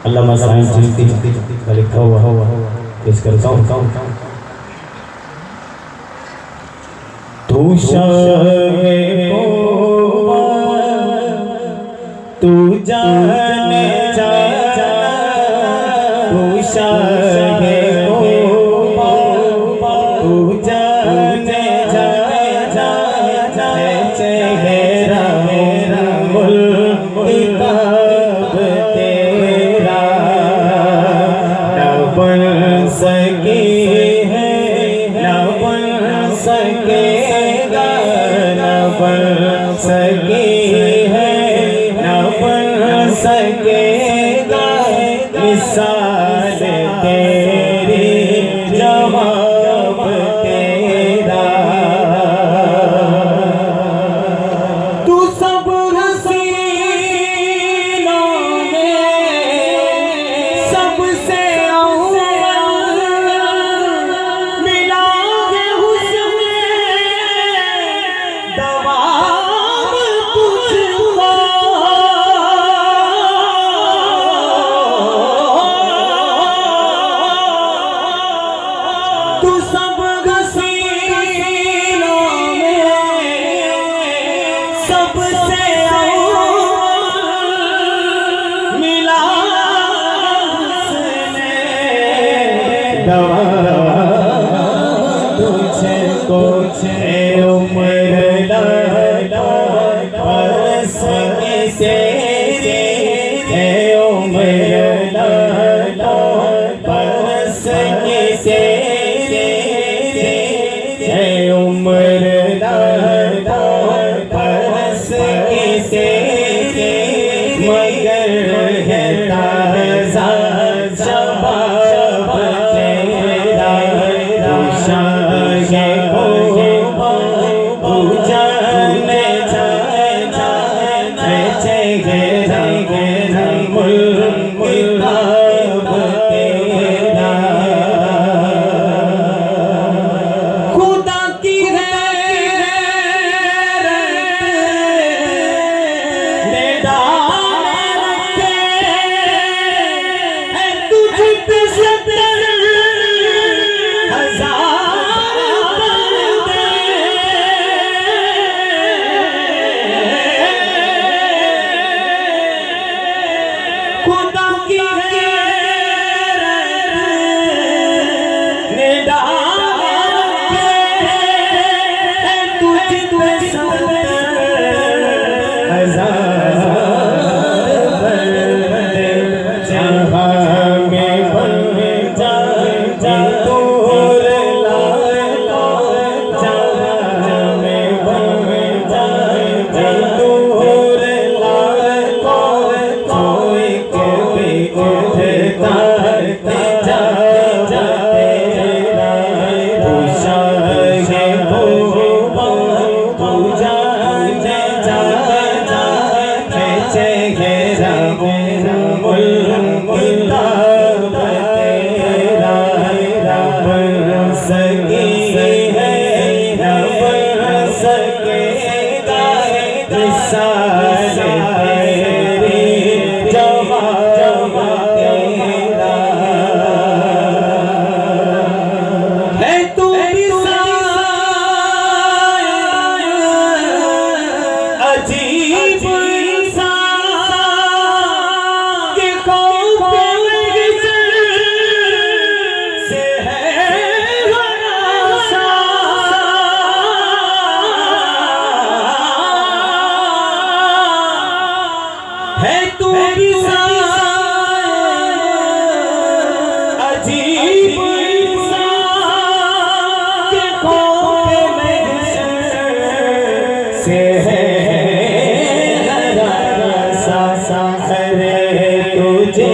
अल्लामा साईं चिश्ती का लिखा हुआ पेश करता हूँ। तू शाहे तू जाने जा, तू शाहे तू जाने जा, चेहरा मुल्ताब तेरा न बन सके है, न बन सकेगा, न बन सके है, न बन सकेगा मिसाल तेरी जवाब तेरा। तू सब हसीनों में सबसे अव्वल मिला है हुस्न दवाब तुझको। तू सब हसीनों में सबसे मिला दवा तुझको छे उम्र बरस तेरे है उम्र बरस तेरे है उम्र बरस तेरे मगर है ताज़ा शबाब तेरा। तू शाहे तू जाने जा, चेहरा मुल्ताब तेरा। खुदा की खुदा की है तू अजीब के खोपे में से है सा सा रे तुझे